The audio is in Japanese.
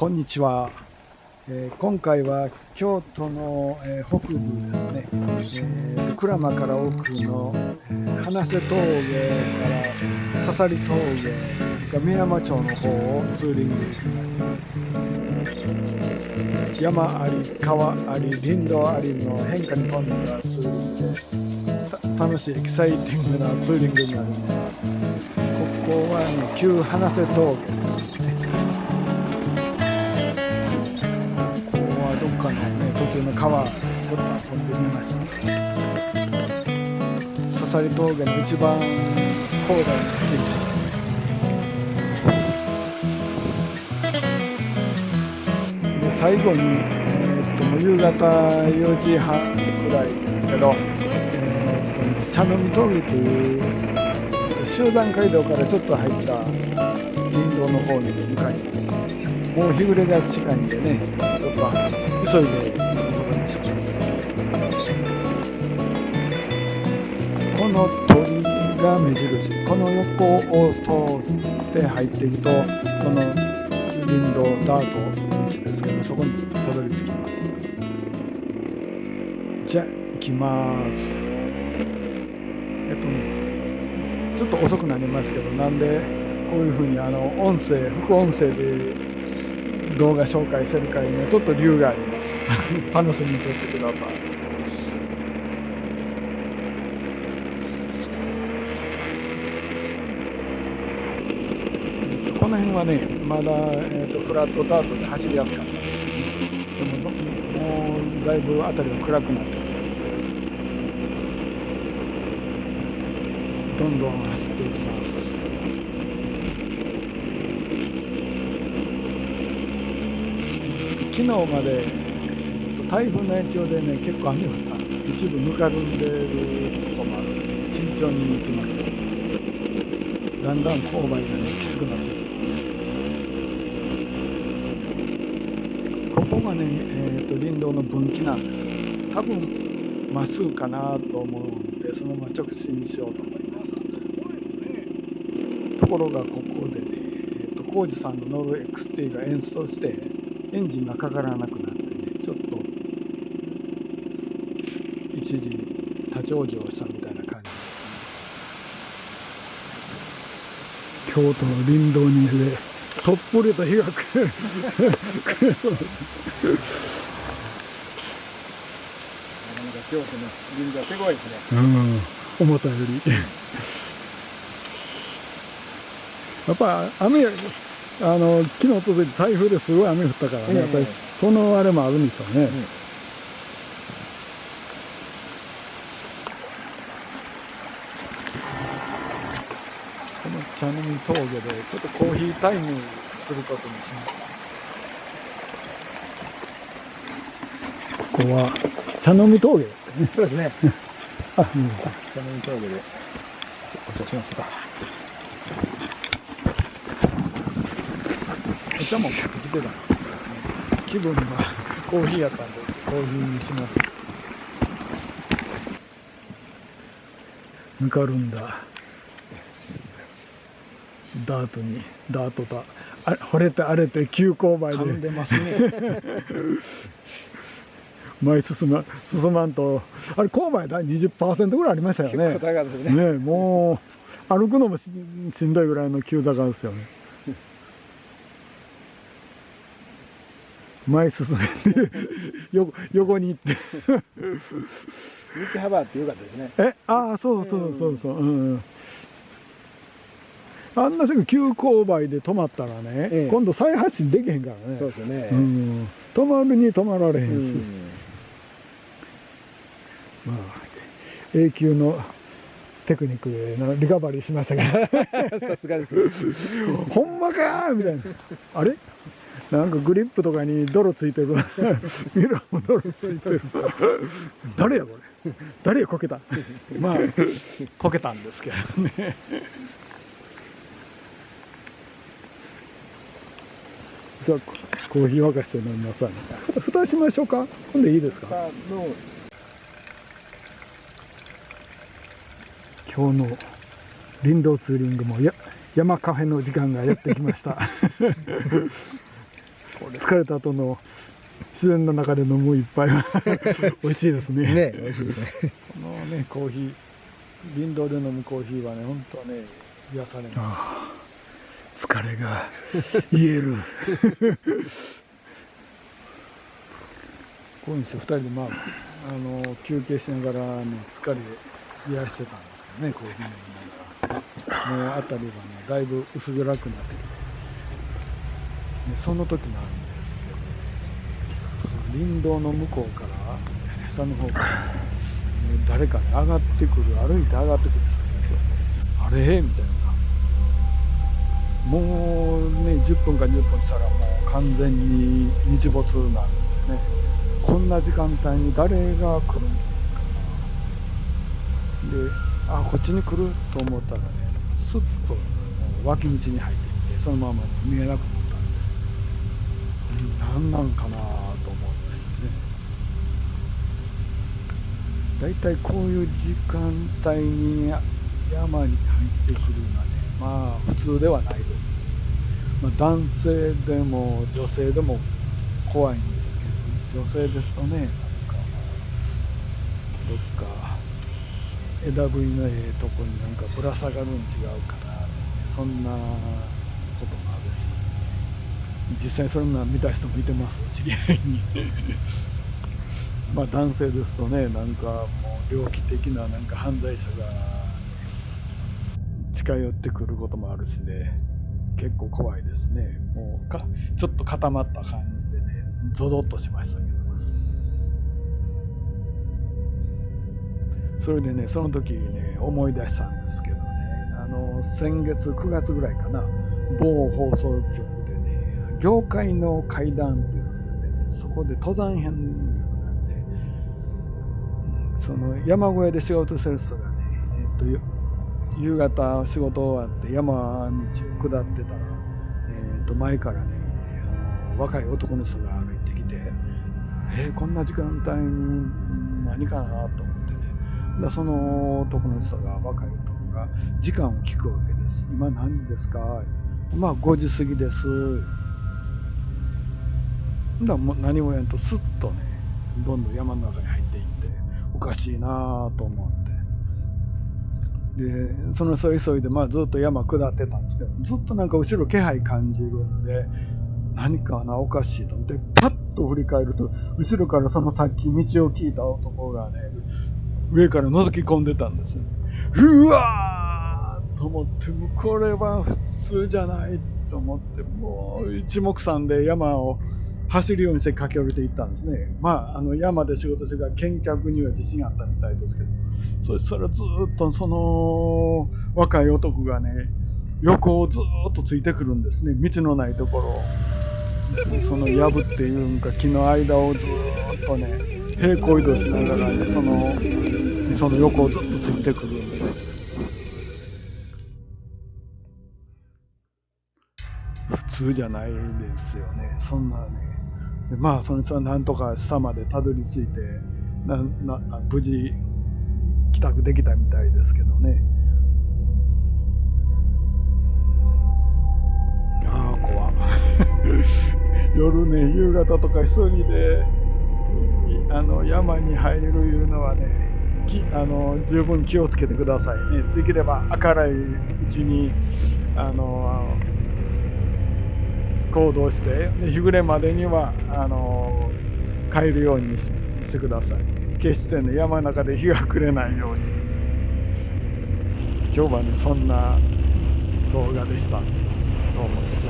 こんにちは。今回は京都の、北部ですね、鞍馬から奥の、花瀬峠から笹里峠が目山町の方をツーリングできます。山あり川あり林道ありの変化に富んだツーリングで楽しいエキサイティングなツーリングになるんですが、ここはね、旧花瀬峠ですね。どっかのね、途中の川ちょっと遊んでみました。笹里峠の一番広大な地域です。で最後に、もう夕方4時半ぐらいですけど、茶の実峠という集団街道からちょっと入った林道の方に向かいます。もう日暮れが近いんでね、ちょっと急いで行くことにします。この鳥が目印、この横を通って入っていくと、その林道ダート道ですけど、そこにたどり着きます。じゃあ行きます。ちょっと遅くなりますけど、なんでこういうふうに副音声で動画紹介するかにはちょっと理由があります。楽しみにしてってください。この辺はね、まだ、フラットダートで走りやすかったんですね。でももうだいぶ辺りは暗くなってきたんですけど、どんどん走っていきます。昨日まで台風の影響でね、結構雨降った。一部ぬかるんでるとこもあるので、慎重に行きます。だんだん勾配がね、きつくなってきます。ここがね、林道の分岐なんですけど、多分まっすぐかなと思うんで、そのまま直進しようと思います。ところがここでね、浩二さんの乗る XT が演奏してエンジンがかからなくなってね、ちょっと一時立ち往生したみたいな感じですね。京都の林道にでとっぷりと日が暮れそうです。京都の林道はすごいですね。思ったよりやっぱ雨、昨日届いて台風ですごい雨降ったからね、やっぱりそのあれもあるんですよね。この茶の実峠でちょっとコーヒータイムすることにしました。ここは茶の実峠ですね。そうですね。茶の実峠でお茶しますか。お茶も買ってきてたんですけどね、気分がコーヒーやったんでコーヒーにします。ぬかるんだダートだ惚れて荒れて急勾配で噛んでますね。前進まんと、あれ勾配だ 20% ぐらいありましたよね。結構高いですね。ね、もう歩くのもしんどいぐらいの急坂ですよね。前進めて横に行って道幅ってよかったですね。ああ、そう、あんなすぐ急勾配で止まったらね、今度再発進できへんからね。そうですね。止まるに止まられへんし、まあ永久のテクニックでリカバリーしましたけどさすがです。ほんまかーみたいな。あれなんかグリップとかに泥ついてる。ミラーも泥ついてる。誰やこれ。誰やこけた。まあこけたんですけどね。じゃあコーヒー沸かして飲みますわね。蓋しましょうか。ほんでいいですか。今日の林道ツーリングも山カフェの時間がやってきました。疲れた後の自然の中で飲む一杯は美味しいですね。ね、美味しいですね。このねコーヒー、林道で飲むコーヒーはね、本当はね癒されます。疲れが癒える。こういうふうにして2人で休憩しながらね疲れ癒してたんですけどね、コーヒー飲みながら。もう辺りはねだいぶ薄暗くなってきてます。でその時なんですけど、その林道の向こうから下の方から、誰かね上がってくる、歩いて上がってくるんですよね。あれみたいな。もうね10分か20分したらもう完全に日没なんでね、こんな時間帯に誰が来るのかな。で、こっちに来ると思ったらね、スッと脇道に入っていってそのまま見えなくなったんで、何なんかなと思いましたね。だいたいこういう時間帯に山に入ってくるのはね、まあ普通ではないです。男性でも女性でも怖いんですけど、女性ですとね、なんかどっか枝ぶりのとこになんかぶら下がるん違うかな、そんなこともあるし、実際そんな見た人もいてます、知り合いに。男性ですとね、なんかもう猟奇的ななんか犯罪者が近寄ってくることもあるしね、結構怖いですね。もうちょっと固まった感じでね、ゾゾッとしましたけど。それでね、その時ね思い出したんですけどね、先月9月ぐらいかな、某放送局でね、業界の会談っていうのがあってね、そこで登山編っていうのがあって、その山小屋で仕事してる人がね、夕方仕事終わって山道を下ってたら、前からね若い男の人が歩いてきて、こんな時間帯に何かなと思ってね、でその男の人が、若い男が時間を聞くわけです。今何時ですか。5時過ぎです。だもう何もやんとスッとねどんどん山の中に入っていって、おかしいなと思って、でその人急いでずっと山下ってたんですけど、ずっとなんか後ろ気配感じるんで、何かなおかしいと思ってパッと振り返ると、後ろからそのさっき道を聞いた男がね上から覗き込んでたんですよ。うわーと思って、もうこれは普通じゃないと思って、もう一目散で山を走るようにして駆け下りていったんですね。山で仕事してから見客には自信あったみたいですけど、それずっとその若い男がね横をずっとついてくるんですね。道のないところをそのやぶっていうんか木の間をずっとね平行移動しながらね、その横をずっとついてくるんで、普通じゃないですよね、そんなね。でその人はなんとか下までたどり着いて無事帰宅できたみたいですけどね。怖夜ね夕方とか一人で山に入るいうのはね、十分気をつけてくださいね。できれば明るいうちに行動して、で日暮れまでには帰るようにしてください。決してね山の中で日が暮れないように。今日はねそんな動画でした。どうも視聴